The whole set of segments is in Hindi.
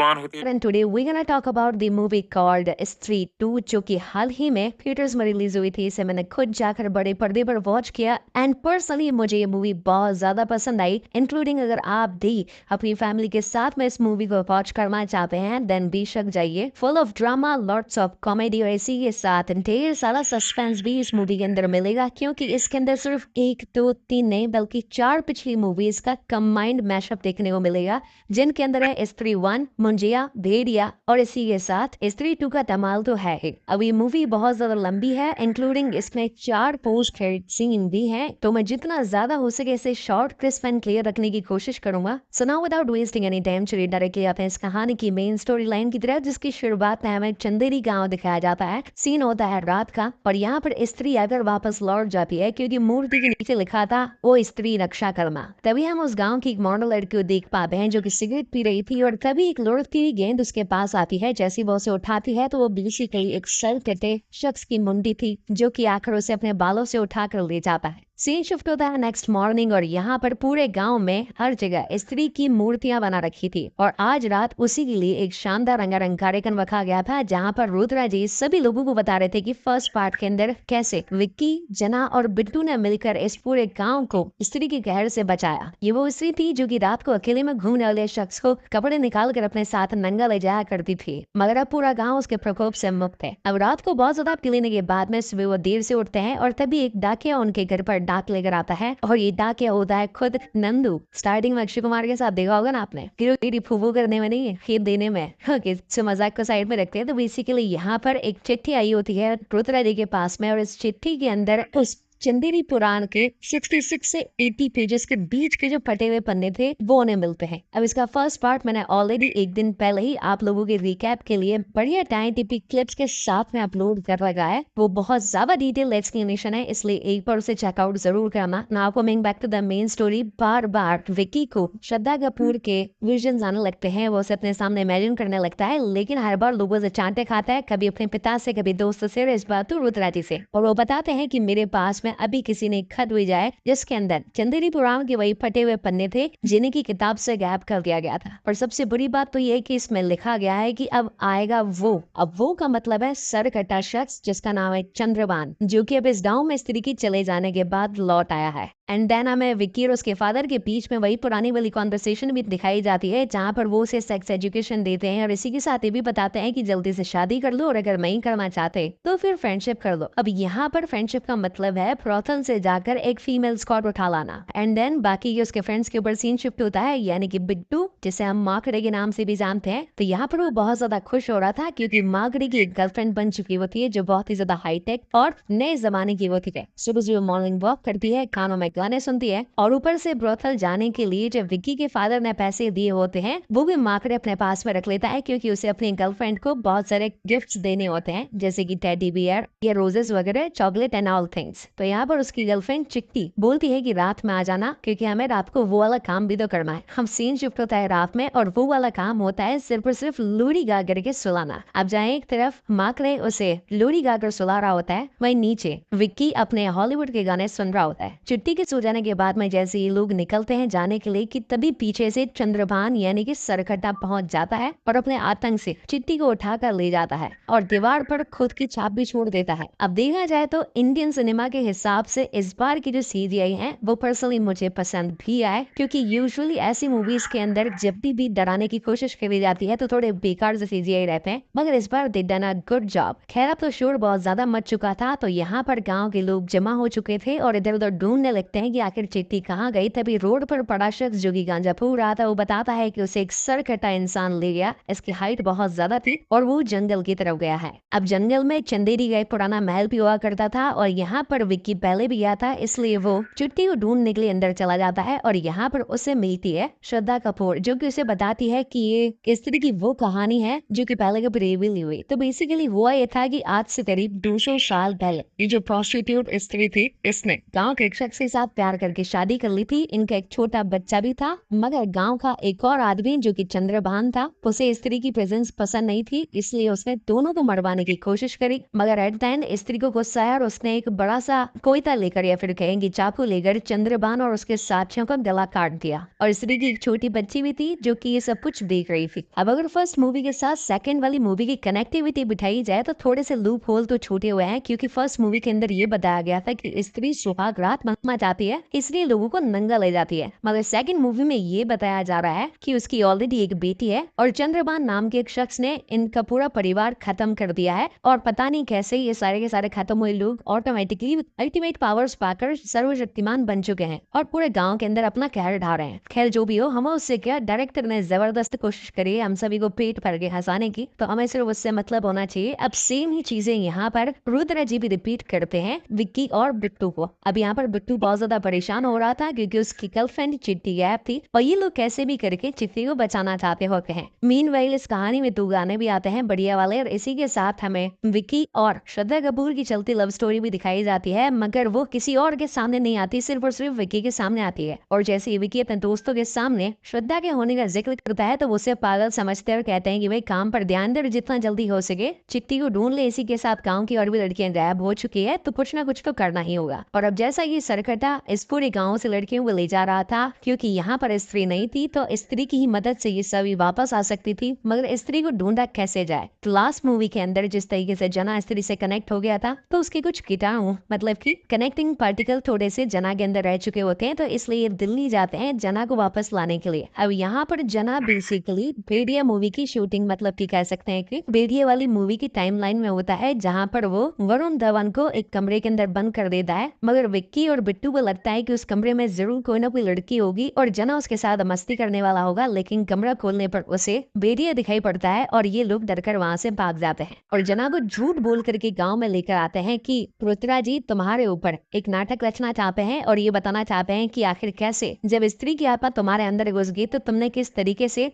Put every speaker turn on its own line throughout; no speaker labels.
जवान होती है।
And today we're gonna talk about the movie called स्त्री 2 जो कि हाल ही में थिएटर्स में रिलीज हुई थी। इसे मैंने खुद जाकर बड़े पर्दे पर वॉच किया एंड पर्सनली मुझे ये मूवी बहुत ज्यादा पसंद आई। इंक्लूडिंग अगर आप भी अपनी फैमिली के साथ में इस मूवी को वॉच करना चाहते हैं देन बेशक जाइए। Full of drama, lots of comedy और इसी के साथ ढेर सारा सस्पेंस भी इस मूवी के अंदर मिलेगा, क्योंकि इसके अंदर सिर्फ एक दो तीन नहीं बल्कि 4 पिछली मूवीज का कंबाइंड मैशअप देखने को मिलेगा, जिनके अंदर है स्त्री 1, मुंजिया, भेड़िया और इसी के साथ स्त्री 2 का धमाल तो है ही। अब ये मूवी बहुत ज्यादा लंबी है, इंक्लूडिंग इसमें 4 पोस्ट क्रेडिट सीन भी हैं, तो मैं जितना ज्यादा हो सके इसे शॉर्ट, क्रिस्प एंड क्लियर रखने की कोशिश करूंगा। So now without wasting any time चलिए डायरेक्टली आते हैं इस कहानी की मेन स्टोरी लाइन की तरफ, जिसकी शुरुआत में हमें चंदेरी गांव दिखाया जाता है। सीन होता है रात का और यहाँ पर स्त्री आकर वापस लौट जाती है, क्योंकि मूर्ति के नीचे लिखा था वो स्त्री रक्षा कर्मा। तभी हम उस गाँव की एक मॉडल लड़की को देख पाते हैं जो की सिगरेट पी रही थी और तभी एक लुढ़कती हुई गेंद उसके पास आती है। जैसी वो उसे उठाती है तो वो बेसिकली एक सर कटे शख्स की मुंडी थी, जो कि आकर उसे अपने बालों से उठाकर ले जाता है। सीन शिफ्ट होता है नेक्स्ट मॉर्निंग और यहाँ पर पूरे गांव में हर जगह स्त्री की मूर्तियां बना रखी थी और आज रात उसी के लिए एक शानदार रंगारंग कार्यक्रम रखा गया था, जहाँ पर रुद्रा जी सभी लोगों को बता रहे थे कि फर्स्ट पार्ट के अंदर कैसे विक्की, जना और बिट्टू ने मिलकर इस पूरे गांव को स्त्री के कहर से बचाया। ये वो स्त्री थी जो कि रात को अकेले में घूमने वाले शख्स को कपड़े निकाल कर अपने साथ नंगा ले जाया करती थी, मगर अब पूरा गाँव उसके प्रकोप से मुक्त है। अब रात को बहुत ज्यादा पी लेने के बाद में सुबह वो देर से उठते हैं और तभी एक डाकिया उनके घर पर डाक लेकर आता है और ये डाकिया होता है खुद नंदू। स्टार्टिंग में अक्षय कुमार के साथ देखा होगा ना आपने, फूफू करने में नहीं, खेत देने में। ओके, सो मजाक को साइड में रखते हैं। तो बेसिकली यहाँ पर एक चिट्ठी आई होती है रुद्रा जी के पास में और इस चिट्ठी के अंदर उस चंदेरी पुराण के 66 से 80 पेजेस के बीच के जो फटे हुए पन्ने थे वो उन्हें मिलते हैं। अब इसका फर्स्ट पार्ट मैंने ऑलरेडी एक दिन पहले ही आप लोगों के रिकैप के लिए बढ़िया टाइम टिपी क्लिप्स के साथ में अपलोड कर लगा है। वो बहुत ज्यादा डिटेल एक्सप्लेनेशन है, इसलिए एक बार उसे चेकआउट जरूर करना। Now coming back to the main story, बार बार विक्की को श्रद्धा कपूर के विजन आने लगते हैं, वो उसे अपने सामने इमेजिन करने लगता है, लेकिन हर बार लोगों से चांटे खाता है, कभी अपने पिता से, कभी दोस्तों से, इस बार तो रुद्रा जी से। और वो बताते हैं कि मेरे पास में अभी किसी ने खत भेजा है जिसके अंदर चंदेरी पुराण के वही फटे हुए पन्ने थे जिन्हें की किताब से गायब कर दिया गया था। और सबसे बुरी बात तो ये है कि इसमें लिखा गया है कि अब आएगा वो। अब वो का मतलब है सर कटा शख्स जिसका नाम है चंद्रभान, जो कि अब इस गांव में स्त्री के चले जाने के बाद लौट आया है। एंड देन हमें विक्की और उसके फादर के बीच में वही पुरानी वाली कॉन्वर्सेशन भी दिखाई जाती है, जहाँ पर वो उसे सेक्स एजुकेशन देते हैं और इसी के साथ ये भी बताते हैं कि जल्दी से शादी कर लो और अगर नहीं करना चाहते तो फिर फ्रेंडशिप कर लो। अब यहाँ पर फ्रेंडशिप का मतलब है ब्रॉथल से जाकर एक फीमेल स्कॉट उठा लाना। एंड देन बाकी के उसके फ्रेंड्स के ऊपर सीन शिफ्ट होता है, यानी कि बिट्टू, जिसे हम माकड़े के नाम से भी जानते हैं। तो यहाँ पर वो बहुत ज्यादा खुश हो रहा था क्योंकि माकड़े की एक गर्लफ्रेंड बन चुकी होती है जो बहुत ही ज्यादा हाईटेक और नए जमाने की होती है। सुबह सुबह मॉर्निंग वॉक करती है, कानों में गाने सुनती है और ऊपर से ब्रोथल जाने के लिए जो विक्की के फादर ने पैसे दिए होते हैं वो भी माकड़े अपने पास में रख लेता है, क्योंकि उसे अपनी गर्लफ्रेंड को बहुत सारे गिफ्ट्स देने होते हैं, जैसे कि टेडी बियर या रोजेस वगैरह, चॉकलेट एंड ऑल थिंग्स। तो यहाँ पर उसकी गर्लफ्रेंड चिट्टी बोलती है कि रात में आ जाना, क्योंकि हमें रात को वो वाला काम भी तो करना है। हम सीन शिफ्ट होता है रात में और वो वाला काम होता है सिर्फ और सिर्फ लोरी गा करके सुलाना। अब जहाँ एक तरफ माकड़े उसे लोरी गाकर सुला रहा होता है, वहीं नीचे विक्की अपने हॉलीवुड के गाने सुन रहा होता है। चिट्टी के सो जाने के बाद में जैसे ये लोग निकलते हैं जाने के लिए कि तभी पीछे से चंद्रभान यानी कि सरकट्टा पहुंच जाता है और अपने आतंक से चिट्टी को उठाकर ले जाता है और दीवार पर खुद की छाप भी छोड़ देता है। अब देखा जाए तो इंडियन सिनेमा के हिसाब से इस बार की जो सीजीआई है वो पर्सनली मुझे पसंद भी आए, क्योंकि यूजुअली ऐसी मूवीज के अंदर जब भी डराने की कोशिश करी जाती है तो थोड़े बेकार से सीजीआई रहते हैं, मगर इस बार they done a good job. खैर अब तो शोर बहुत ज्यादा मच चुका था, तो यहाँ पर गाँव के लोग जमा हो चुके थे और इधर उधर ढूंढने लगते हैं कि आखिर चिट्टी कहाँ गई। तभी रोड पर पड़ा शख्स जो कि गांजा फूक रहा था वो बताता है कि उसे एक सर कटा इंसान ले गया, इसकी हाइट बहुत ज्यादा थी और वो जंगल की तरफ गया है। अब जंगल में चंदेरी का पुराना महल भी हुआ करता था और यहाँ पर विक्की पहले भी गया था, इसलिए वो चिट्टी को ढूंढने के लिए अंदर चला जाता है और यहाँ पर उसे मिलती है श्रद्धा कपूर, जो कि उसे बताती है कि ये इस तरह की वो कहानी है जो कि पहले कभी रिवील नहीं हुई। तो बेसिकली वो ये था कि आज से करीब 200 साल पहले ये जो प्रोस्टिट्यूट स्त्री थी इसने गाँव के एक शख्स के साथ प्यार करके शादी कर ली थी। इनका एक छोटा बच्चा भी था, मगर गांव का एक और आदमी जो कि चंद्रभान था, उसे स्त्री की प्रेजेंस पसंद नहीं थी, इसलिए उसने दोनों को मरवाने की कोशिश करी। मगर एट द एंड स्त्री को गुस्सा आया और उसने एक बड़ा सा कोयता लेकर या फिर कहेंगे चाकू लेकर चंद्रभान और उसके साथियों का गला काट दिया। और स्त्री की एक छोटी बच्ची भी थी जो कि ये सब कुछ देख रही थी। अब अगर फर्स्ट मूवी के साथ सेकंड वाली मूवी की कनेक्टिविटी बिठाई जाए तो थोड़े से लूप होल तो छूटे हुए हैं, क्योंकि फर्स्ट मूवी के अंदर ये बताया गया था कि स्त्री सुहाग रात मचाती है, इसलिए लोगों को नंगा ले जाती है। मगर सेकंड मूवी में ये बताया जा रहा है कि उसकी ऑलरेडी एक बेटी है और चंद्रभान नाम के एक शख्स ने इनका पूरा परिवार खत्म कर दिया है। और पता नहीं कैसे ये सारे के सारे खत्म हुए लोग ऑटोमेटिकली अल्टीमेट पावर्स पाकर सर्वशक्तिमान बन चुके हैं और पूरे गांव के अंदर अपना कहर ढा रहे हैं। खैर जो भी हो, हमें उससे क्या, डायरेक्टर ने जबरदस्त कोशिश करी है हम सभी को पेट भर के हंसाने की, तो हमें सिर्फ उससे मतलब होना चाहिए। अब सेम ही चीजें यहाँ पर रुद्र जी भी रिपीट करते हैं विक्की और बिट्टू को। अब यहाँ पर बिट्टू बहुत ज्यादा परेशान हो रहा था क्योंकि उसकी गर्लफ्रेंड चिट्टी गायब थी और ये लोग कैसे भी करके चिट्टी को बचाना चाहते होते हैं। मीनवाइल इस कहानी में 2 गाने भी आते हैं बढ़िया वाले, और इसी के साथ हमें विक्की और श्रद्धा कपूर की चलती लव स्टोरी भी दिखाई जाती है, मगर वो किसी और के सामने नहीं आती, सिर्फ और सिर्फ विक्की के सामने आती है। और जैसे विक्की अपने दोस्तों के सामने श्रद्धा के होने का जिक्र करता है तो वो उसे पागल समझते और कहते हैं कि भाई काम पर ध्यान दे, जितना जल्दी हो सके चिट्टी को ढूंढ ले। इसी के साथ गांव की और भी लड़कियां गायब हो चुकी है, तो कुछ ना कुछ तो करना ही होगा। और अब जैसा ये सरकटा इस पूरे गांव से लड़कियों को ले जा रहा था, क्योंकि यहाँ पर स्त्री नहीं थी तो स्त्री की ही मदद से ये सभी वापस आ सकती थी, मगर स्त्री को ढूंढा कैसे जाए। तो लास्ट मूवी के अंदर जिस तरीके से जना स्त्री से कनेक्ट हो गया था, तो उसके कुछ कीटाणु मतलब कि कनेक्टिंग पार्टिकल थोड़े से जना के अंदर रह चुके होते हैं, तो इसलिए दिल्ली जाते हैं जना को वापस लाने के लिए। अब यहाँ पर जना बेसिकली भेड़िया मूवी की शूटिंग मतलब कि कह सकते हैं कि भेड़िया वाली मूवी की टाइमलाइन में होता है, जहाँ पर वो वरुण धवन को एक कमरे के अंदर बंद कर देता है। मगर विक्की और बिट्टू को लगता है कि उस कमरे में जरूर कोई ना कोई लड़की होगी और जना उसके साथ मस्ती करने वाला होगा, लेकिन कमरा खोलने पर उसे भेड़िया दिखाई पड़ता है और ये लोग डरकर वहां से भाग जाते हैं और जना को झूठ बोल करके गाँव में लेकर आते हैं कि पृथ्वीराज जी तुम्हारे ऊपर एक नाटक रचना चाहते हैं और ये बताना चाहते हैं कि आखिर कैसे जब स्त्री की आत्मा तुम्हारे अंदर घुस गई तो तुमने किस तरीके से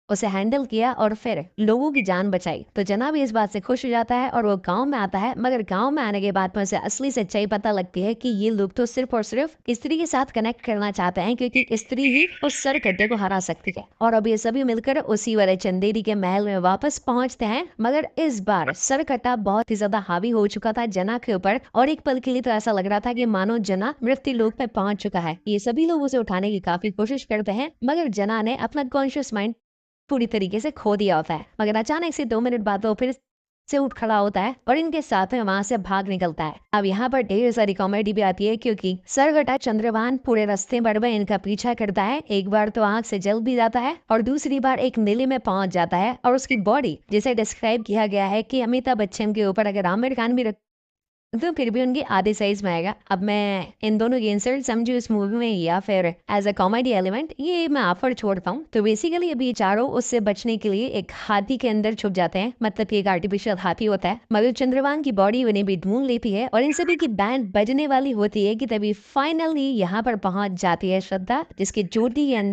उसे हैंडल किया और फिर लोगों की जान बचाई। तो जना भी इस बात से खुश हो जाता है और वो गांव में आता है, मगर गांव में आने के बाद में उसे असली सच्चाई पता लगती है कि ये लोग तो सिर्फ और सिर्फ स्त्री के साथ कनेक्ट करना चाहते हैं, क्योंकि स्त्री ही उस सरकटे को हरा सकती है। और अब ये सभी मिलकर उसी वाले चंदेरी के महल में वापस पहुंचते हैं, मगर इस बार सरकटा बहुत ही ज्यादा हावी हो चुका था जना के ऊपर और एक पल के लिए तो ऐसा लग रहा था कि मानो जना मृत्यु लोक में पहुंच चुका है। ये सभी लोग उसे उठाने की काफी कोशिश करते हैं, मगर जना ने अपना कॉन्शियस माइंड पूरी तरीके से खो दिया होता है। मगर अचानक से 2 मिनट बाद वो फिर से उठ खड़ा होता है और इनके साथ में वहां से भाग निकलता है। अब यहाँ पर ढेर सारी कॉमेडी भी आती है, क्योंकि सरगटा चंद्रभान पूरे रास्ते भर में इनका पीछा करता है। एक बार तो आंख से जल भी जाता है और दूसरी बार एक नीले में पहुंच जाता है और उसकी बॉडी जिसे डिस्क्राइब किया गया है कि अमिताभ बच्चन के ऊपर अगर आमिर खान भी तो फिर भी उनकी आधे साइज में आएगा। अब मैं इन दोनों की इंसल्ट समझू इस मूवी में या फिर एज अ कॉमेडी एलिमेंट, ये मैं आप पर छोड़ता हूँ। तो बेसिकली अभी ये चारों उससे बचने के लिए एक हाथी के अंदर छुप जाते हैं, मतलब कि एक आर्टिफिशियल हाथी होता है, मगर चंद्रभान की बॉडी उन्हें भी ढूंढ लेती है और इन सभी की बैंड बजने वाली होती है कि तभी फाइनली यहाँ पर पहुंच जाती है श्रद्धा, जिसकी चोटी के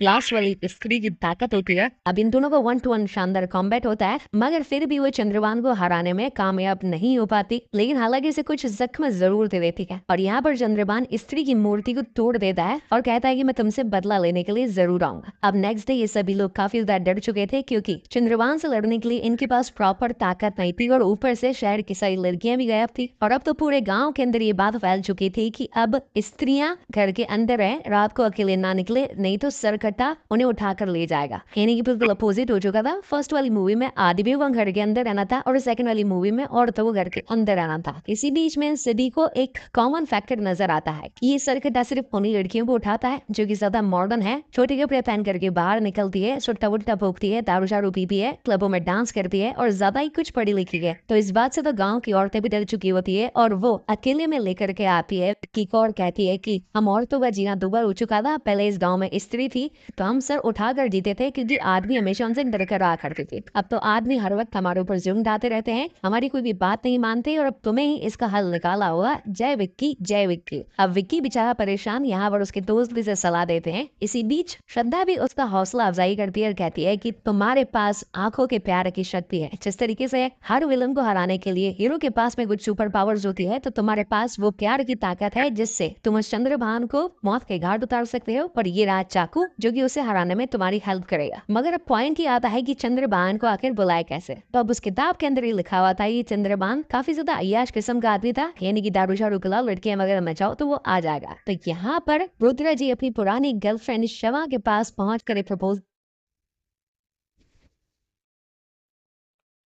लास्ट वाली स्त्री की ताकत होती है। अब इन दोनों को 1 to 1 शानदार कॉम्बैट होता है, मगर फिर भी वो चंद्रभान को हराने में कामयाब नहीं हो पाती, लेकिन हालांकि इसे कुछ जख्म जरूर दे देती है। और यहाँ पर चंद्रभान स्त्री की मूर्ति को तोड़ देता है और कहता है कि मैं तुमसे बदला लेने के लिए जरूर आऊंगा। अब नेक्स्ट डे ये सभी लोग काफी ज्यादा डर चुके थे, क्योंकि चंद्रभान से लड़ने के लिए इनके पास प्रॉपर ताकत नहीं थी और ऊपर से शहर की सारी लड़कियां भी गायब थी। और अब तो पूरे गाँव के अंदर ये बात फैल चुकी थी कि अब स्त्रियां घर के अंदर है, रात को अकेले ना निकले, नहीं तो सरकट्टा उन्हें उठाकर ले जाएगा। यानी कि बिल्कुल अपोजिट हो चुका था। फर्स्ट वाली मूवी में आदि भी घर के अंदर रहना था और सेकंड वाली मूवी में औरतों को घर के अंदर रहना था। इसी बीच में सभी को एक कॉमन फैक्टर नजर आता है कि ये सरकट्टा सिर्फ उन्हीं लड़कियों को उठाता है जो कि ज्यादा मॉडर्न है, छोटे कपड़े पहन करके बाहर निकलती है, सुट्टा वुट्टा भोगती है, दारू शारू पीती है, क्लबों में डांस करती है और ज्यादा ही कुछ पढ़ी लिखी है। तो इस बात से तो गाँव की औरतें भी डर चुकी होती है और वो अकेले में लेकर के आती है कि और कहती है कि हम औरतों का जीना दुबर हो चुका था, पहले इस गाँव में स्त्री थी तो हम सर उठाकर जीते थे क्योंकि आदमी हमेशा उनसे डर कर रहा करते थे। अब तो आदमी हर वक्त हमारे ऊपर जुल्म ढाते रहते हैं, हमारी कोई भी बात नहीं मानते और अब तुम्हें ही इसका हल निकाला होगा। जय विक्की, जय विक्की। अब विक्की बेचारा परेशान यहाँ पर उसके दोस्त भी से सलाह देते हैं। इसी बीच श्रद्धा भी उसका हौसला अफजाई करती है और कहती है कि तुम्हारे पास आंखों के प्यार की शक्ति है। जिस तरीके से हर विलन को हराने के लिए हीरो के पास में कुछ सुपर पावर्स होती है, तो तुम्हारे पास वो प्यार की ताकत है जिससे तुम उस चंद्रभान को मौत के घाट उतार सकते हो। और ये रहा चाकू जो कि उसे हराने में तुम्हारी हेल्प करेगा। मगर अब पॉइंट ये आता है कि चंद्रभान को आखिर बुलाए कैसे। तो अब उस किताब के अंदर ही लिखा हुआ था ये चंद्रभान काफी ज्यादा अय्याश किस्म का आदमी था, यानी कि दारू शारू पिलाओ, लड़कियां वगैरह मचाओ तो वो आ जाएगा। तो यहाँ पर रुद्रा जी अपनी पुरानी गर्लफ्रेंड शवा के पास पहुंच कर प्रपोज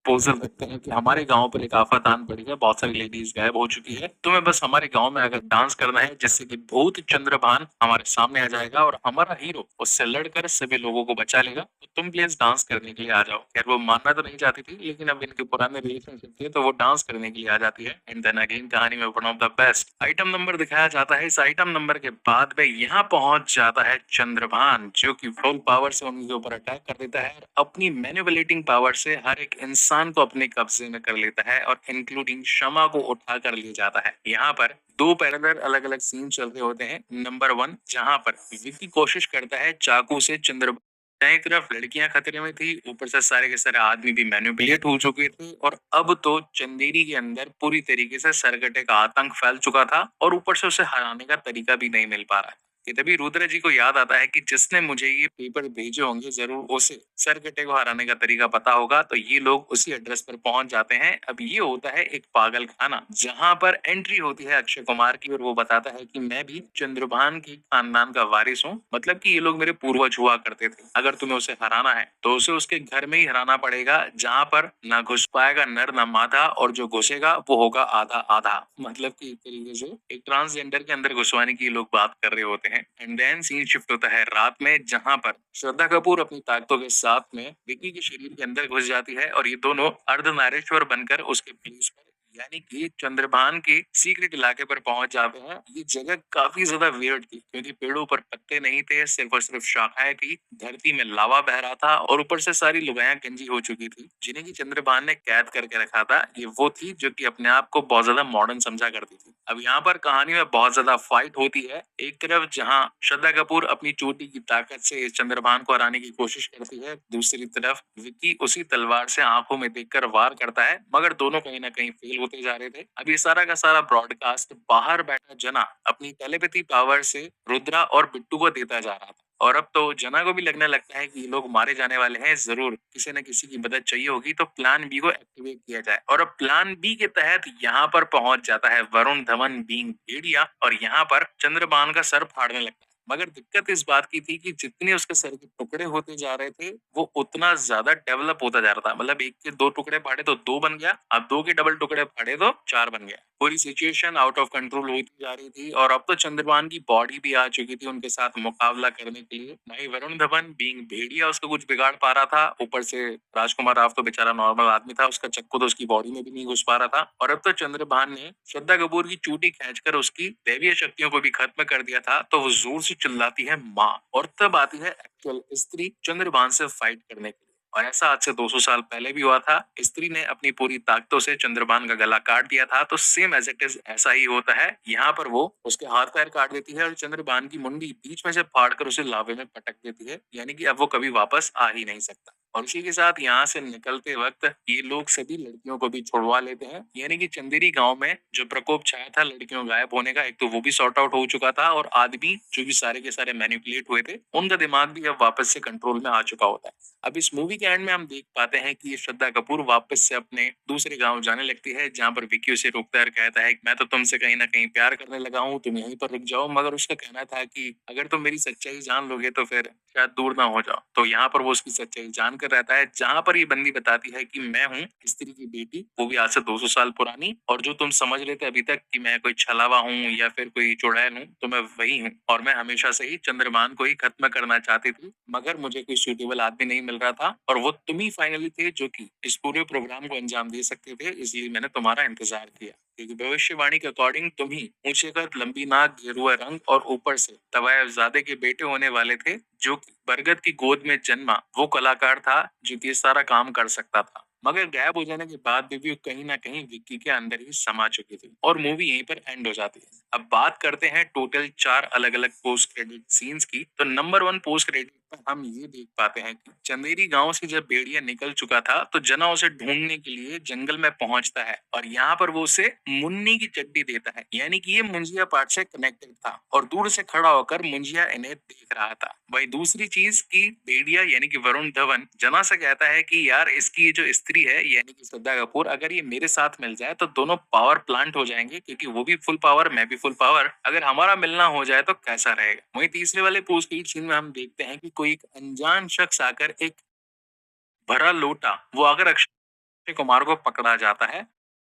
प्रपोजल रखते हैं कि हमारे गांव पर एक आफत आन पड़ी है, बहुत सारी लेडीज गायब हो चुकी है, तुम्हें बस हमारे गांव में अगर डांस करना है जिससे कि भूत चंद्रभान हमारे सामने आ जाएगा और हमारा हीरो उससे लड़कर सभी लोगों को बचा लेगा, तो तुम प्लीज डांस करने के लिए आ जाओ। खैर वो मानना तो नहीं चाहती थी, लेकिन अब इनके पुराने रिलेशनशिप थे तो वो डांस करने के लिए आ जाती है। एंड देन अगेन कहानी में one of the best item number दिखाया जाता है। इस आइटम नंबर के बाद में यहाँ पहुंच जाता है चंद्रभान, जो कि फुल पावर से उनके ऊपर अटैक कर देता है और अपनी मैनिपुलेटिंग पावर से हर एक इंसान को अपने कब्जे में कर लेता है और इंक्लूडिंग शमा को उठा कर ले जाता है। यहाँ पर दो पैरेलल अलग अलग सीन चल रहे होते हैं। नंबर 1 जहाँ पर विक्की कोशिश करता है चाकू से चंद्र एक तरफ लड़कियां खतरे में थी, ऊपर से सारे के सारे आदमी भी मैनिपुलेट हो चुके थे और अब तो चंदेरी के अंदर पूरी तरीके से सरकटे का आतंक फैल चुका था और ऊपर से उसे हराने का तरीका भी नहीं मिल पा रहा है। कि तभी रुद्र जी को याद आता है कि जिसने मुझे ये पेपर भेजे होंगे जरूर उसे सरकटे को हराने का तरीका पता होगा। तो ये लोग उसी एड्रेस पर पहुंच जाते हैं। अब ये होता है एक पागल खाना जहां पर एंट्री होती है अक्षय कुमार की और वो बताता है कि मैं भी चंद्रभान की खानदान का वारिस हूँ, मतलब कि ये लोग मेरे पूर्वज हुआ करते थे। अगर तुम्हें उसे हराना है तो उसे उसके घर में ही हराना पड़ेगा जहां पर ना घुस पाएगा नर ना मादा, और जो घुसेगा वो होगा आधा आधा। मतलब कि एक तरीके से एक ट्रांसजेंडर के अंदर घुसवाने की ये लोग बात कर रहे होते हैं। एंड देन सीन शिफ्ट होता है रात में, जहां पर श्रद्धा कपूर अपनी ताकतों के साथ में विक्की के शरीर के अंदर घुस जाती है और ये दोनों अर्धनारीश्वर बनकर उसके प्लेस पर यानी कि चंद्रभान के सीक्रेट इलाके पर पहुंच जाते हैं। ये जगह काफी ज्यादा वियर्ड थी क्योंकि पेड़ों पर पत्ते नहीं थे, सिर्फ और सिर्फ शाखाएं थी, धरती में लावा बह रहा था और ऊपर से सारी लुगाइयां गंजी हो चुकी थी जिन्हें की चंद्रभान ने कैद करके रखा था। ये वो थी जो कि अपने आप को बहुत ज्यादा मॉडर्न समझा करती थी। अब यहाँ पर कहानी में बहुत ज्यादा फाइट होती है। एक तरफ जहाँ श्रद्धा कपूर अपनी चोटी की ताकत से इस चंद्रभान को हराने की कोशिश करती है, दूसरी तरफ विक्की उसी तलवार से आंखों में देखकर वार करता है, मगर दोनों कहीं ना कहीं फेल होते जा रहे थे। अब ये सारा का सारा ब्रॉडकास्ट बाहर बैठा जना अपनी टेलीपैथी पावर से रुद्रा और बिट्टू को देता जा रहा था। और अब तो जना को भी लगने लगता है कि ये लोग मारे जाने वाले हैं, जरूर किसी न किसी की मदद चाहिए होगी, तो प्लान बी को एक्टिवेट किया जाए। और अब प्लान बी के तहत यहाँ पर पहुंच जाता है वरुण धवन बीइंग भेड़िया और यहाँ पर चंद्रभान का सर फाड़ने लगता है। मगर दिक्कत इस बात की थी कि जितने उसके सर के टुकड़े होते जा रहे थे वो उतना ज्यादा डेवलप होता जा रहा था। मतलब एक के दो टुकड़े फाड़े तो दो बन गया, अब दो के डबल टुकड़े फाड़े तो चार बन गया। पूरी सिचुएशन आउट ऑफ कंट्रोल होती जा रही थी और अब तो चंद्रभान की बॉडी भी आ चुकी थी उनके साथ मुकाबला करने के लिए। भाई वरुण धवन बीइंग भेड़िया उसको कुछ बिगाड़ पा रहा था, ऊपर से राजकुमार राव तो बेचारा नॉर्मल आदमी था, उसका चक्कू तो उसकी बॉडी में भी नहीं घुस पा रहा था। और अब तो चंद्रभान ने श्रद्धा कपूर की चूटी खींचकर उसकी दैवीय शक्तियों को भी खत्म कर दिया था। तो वो जोर से चिल्लाती है माँ, और तब आती है एक्चुअल स्त्री चंद्रभान से फाइट करने के लिए। और ऐसा आज से 200 साल पहले भी हुआ था। स्त्री ने अपनी पूरी ताकतों से चंद्रभान का गला काट दिया था, तो सेम एज इट इज ऐसा ही होता है। यहाँ पर वो उसके हाथ पैर काट देती है और चंद्रभान की मुंडी बीच में से फाड़कर उसे लावे में पटक देती है, यानी कि अब वो कभी वापस आ ही नहीं सकता। और इसी के साथ यहाँ से निकलते वक्त ये लोग सभी लड़कियों को भी छुड़वा लेते हैं, यानी कि चंदेरी गांव में जो प्रकोप छाया था लड़कियों गायब होने का, एक तो वो भी सॉर्ट आउट हो चुका था और आदमी जो भी सारे के सारे मैनिपुलेट हुए थे उनका दिमाग भी अब वापस से कंट्रोल में आ चुका होता है। अब इस मूवी के एंड में हम देख पाते हैं कि ये श्रद्धा कपूर वापस से अपने दूसरे गांव जाने लगती है, जहां पर विक्की उसे रोकता है और कहता है कि मैं तो तुमसे कहीं ना कहीं प्यार करने लगा हूँ, तुम यहीं पर रुक जाओ। मगर उसका कहना था कि अगर तुम मेरी सच्चाई जान लोगे तो फिर शायद दूर ना हो जाओ। तो यहाँ पर वो उसकी सच्चाई जानकर रहता है, जहां पर ये बंदी बताती है कि मैं हूँ स्त्री की बेटी, वो भी आज से 200 साल पुरानी, और जो तुम समझ रहे थे अभी तक कि मैं कोई छलावा हूँ या फिर कोई चुड़ैल हूँ, तो मैं वही हूँ। और मैं हमेशा से ही चंद्रमान को ही खत्म करना चाहती थी, मगर मुझे कोई सूटेबल आदमी नहीं मिल रहा था और वो तुम ही फाइनली थे जो कि इस पूरे प्रोग्राम को अंजाम दे सकते थे, इसलिए मैंने तुम्हारा इंतजार किया। क्योंकि भविष्यवाणी के अकॉर्डिंग तुम ही ऊंचे कद, लंबी नाक, गेरुआ रंग और ऊपर से तवायफजादे के बेटे होने वाले थे, जो कि बरगद की गोद में जन्मा वो कलाकार था जो कि ये सारा काम कर सकता था। मगर गायब हो जाने के बाद भी वो कहीं ना कहीं विक्की के अंदर ही समा चुकी थी और मूवी यहीं पर एंड हो जाती है। अब बात करते हैं टोटल 4 अलग अलग पोस्ट क्रेडिट सीन्स की। तो नंबर 1 पोस्ट क्रेडिट पर हम ये देख पाते हैं कि चंदेरी गांव से जब भेड़िया निकल चुका था तो जना उसे ढूंढने के लिए जंगल में पहुंचता है और यहाँ पर वो उसे मुन्नी की चड्डी देता है, यानी कि ये मुंजिया पार्ट से कनेक्टेड था और दूर से खड़ा होकर मुंजिया इन्हें देख रहा था। वही दूसरी चीज की भेड़िया यानी कि वरुण धवन जना से कहता है कि यार इसकी ये जो स्त्री है यानी कि श्रद्धा कपूर, अगर ये मेरे साथ मिल जाए तो दोनों पावर प्लांट हो जाएंगे, क्योंकि वो भी फुल पावर मैं भी फुल पावर, अगर हमारा मिलना हो जाए तो कैसा रहेगा। वहीं तीसरे वाले पोस्ट क्रेडिट सीन में हम देखते हैं कि कोई एक अनजान शख्स आकर एक भरा लोटा वो अगर अक्षय कुमार को पकड़ा जाता है।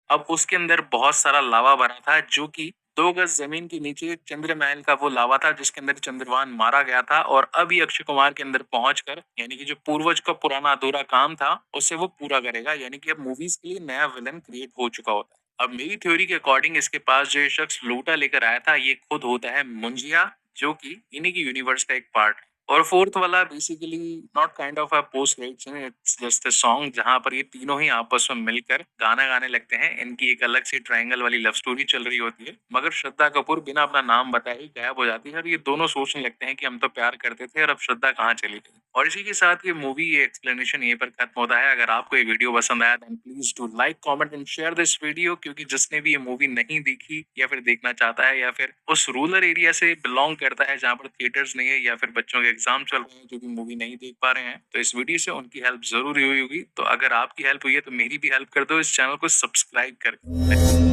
अब उसके अंदर बहुत सारा लावा भरा था जो कि 2 गज जमीन के नीचे चंद्र महल का वो लावा था जिसके अंदर चंद्रभान मारा गया था, और अब ये अक्षय कुमार के अंदर पहुंचकर यानी कि जो पूर्वज का पुराना अधूरा काम था उसे वो पूरा करेगा, यानी कि अब मूवीज के लिए नया विलन क्रिएट हो चुका होता है। अब मेरी थ्योरी के अकॉर्डिंग इसके पास जो ये शख्स लोटा लेकर आया था ये खुद होता है मुंजिया, जो कि इन्हीं की यूनिवर्स का एक पार्ट है। और फोर्थ वाला basically not kind of a post credits, it's just a song जहां पर ये तीनों ही आपस में मिलकर गाना गाने लगते हैं। इनकी एक अलग सी ट्रायंगल वाली लव स्टोरी चल रही होती है, मगर श्रद्धा कपूर बिना अपना नाम बताए ही गायब हो जाती है और ये दोनों सोचने लगते हैं कि हम तो प्यार करते थे और अब श्रद्धा कहाँ चली गई। और इसी के साथ ये मूवी ये एक्सप्लेनेशन यहीं पर खत्म होता है। अगर आपको ये वीडियो पसंद आया then please do like, comment and share this video, क्योंकि जिसने भी ये मूवी नहीं देखी या फिर देखना चाहता है या फिर उस रूरल एरिया से बिलोंग करता है जहाँ पर थिएटर्स नहीं है या फिर बच्चों के एग्जाम चल रहे हैं जो भी मूवी नहीं देख पा रहे हैं, तो इस वीडियो से उनकी हेल्प जरूर हुई होगी। तो अगर आपकी हेल्प हुई है तो मेरी भी हेल्प कर दो इस चैनल को सब्सक्राइब करके।